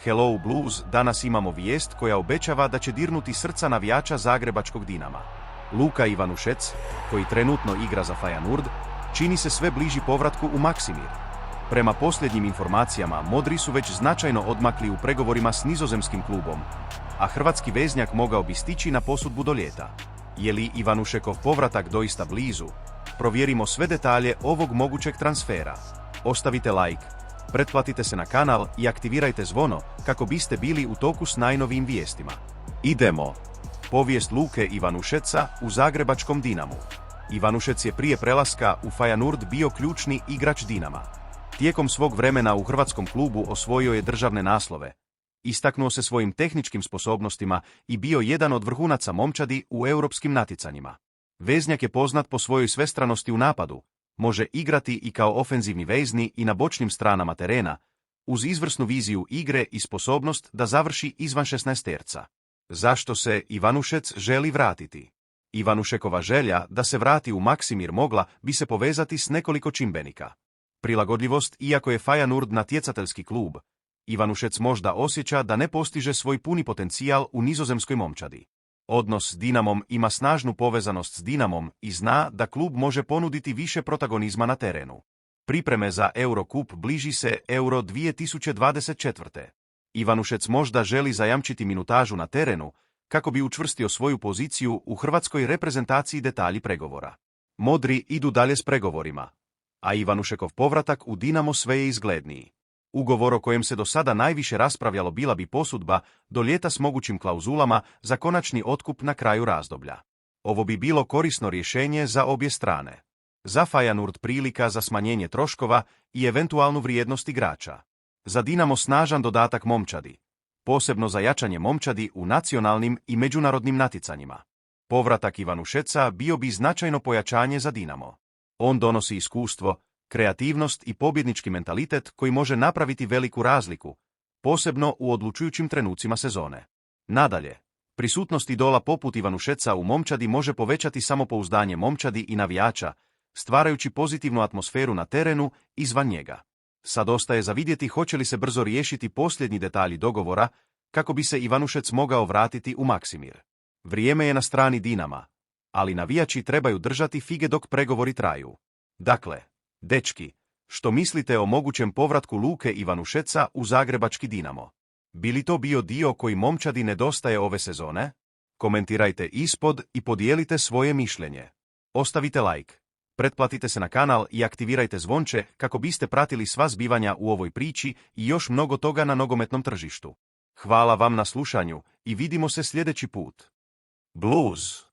Hello Blues, danas imamo vijest koja obećava da će dirnuti srca navijača zagrebačkog Dinama. Luka Ivanušec, koji trenutno igra za Feyenoord, čini se sve bliži povratku u Maksimir. Prema posljednjim informacijama, modri su već značajno odmakli u pregovorima s nizozemskim klubom, a hrvatski veznjak mogao bi stići na posudbu do ljeta. Je li Ivanušekov povratak doista blizu? Provjerimo sve detalje ovog mogućeg transfera. Ostavite like, pretplatite se na kanal i aktivirajte zvono kako biste bili u toku s najnovijim vijestima. Idemo! Povijest Luke Ivanušeca u zagrebačkom Dinamu. Ivanušec je prije prelaska u Feyenoord bio ključni igrač Dinama. Tijekom svog vremena u hrvatskom klubu osvojio je državne naslove, istaknuo se svojim tehničkim sposobnostima i bio jedan od vrhunaca momčadi u europskim natjecanjima. Veznjak je poznat po svojoj svestranosti u napadu, može igrati i kao ofenzivni vezni i na bočnim stranama terena, uz izvrsnu viziju igre i sposobnost da završi izvan 16-terca. Zašto se Ivanušec želi vratiti? Ivanušekova želja da se vrati u Maksimir mogla bi se povezati s nekoliko čimbenika. Prilagodljivost, iako je Feyenoord natjecateljski klub, Ivanušec možda osjeća da ne postiže svoj puni potencijal u nizozemskoj momčadi. Odnos s Dinamom ima snažnu povezanost s Dinamom i zna da klub može ponuditi više protagonizma na terenu. Pripreme za Eurocup bliži se Euro 2024. Ivanušec možda želi zajamčiti minutažu na terenu kako bi učvrstio svoju poziciju u hrvatskoj reprezentaciji. Detalji pregovora. Modri idu dalje s pregovorima, a Ivanušekov povratak u Dinamo sve je izgledniji. Ugovor o kojem se do sada najviše raspravljalo bila bi posudba do ljeta s mogućim klauzulama za konačni otkup na kraju razdoblja. Ovo bi bilo korisno rješenje za obje strane. Za Feyenoord prilika za smanjenje troškova i eventualnu vrijednost igrača. Za Dinamo snažan dodatak momčadi, posebno za jačanje momčadi u nacionalnim i međunarodnim natjecanjima. Povratak Ivanušeca bio bi značajno pojačanje za Dinamo. On donosi iskustvo, kreativnost i pobjednički mentalitet koji može napraviti veliku razliku, posebno u odlučujućim trenucima sezone. Nadalje, prisutnost idola poput Ivanušeca u momčadi može povećati samopouzdanje momčadi i navijača, stvarajući pozitivnu atmosferu na terenu i izvan njega. Sad ostaje za vidjeti hoće li se brzo riješiti posljednji detalji dogovora kako bi se Ivanušec mogao vratiti u Maksimir. Vrijeme je na strani Dinama, ali navijači trebaju držati fige dok pregovori traju. Dakle, dečki, što mislite o mogućem povratku Luke Ivanušeca u zagrebački Dinamo? Bi li to bio dio koji momčadi nedostaje ove sezone? Komentirajte ispod i podijelite svoje mišljenje. Ostavite like, pretplatite se na kanal i aktivirajte zvonče kako biste pratili sva zbivanja u ovoj priči i još mnogo toga na nogometnom tržištu. Hvala vam na slušanju i vidimo se sljedeći put. Blues.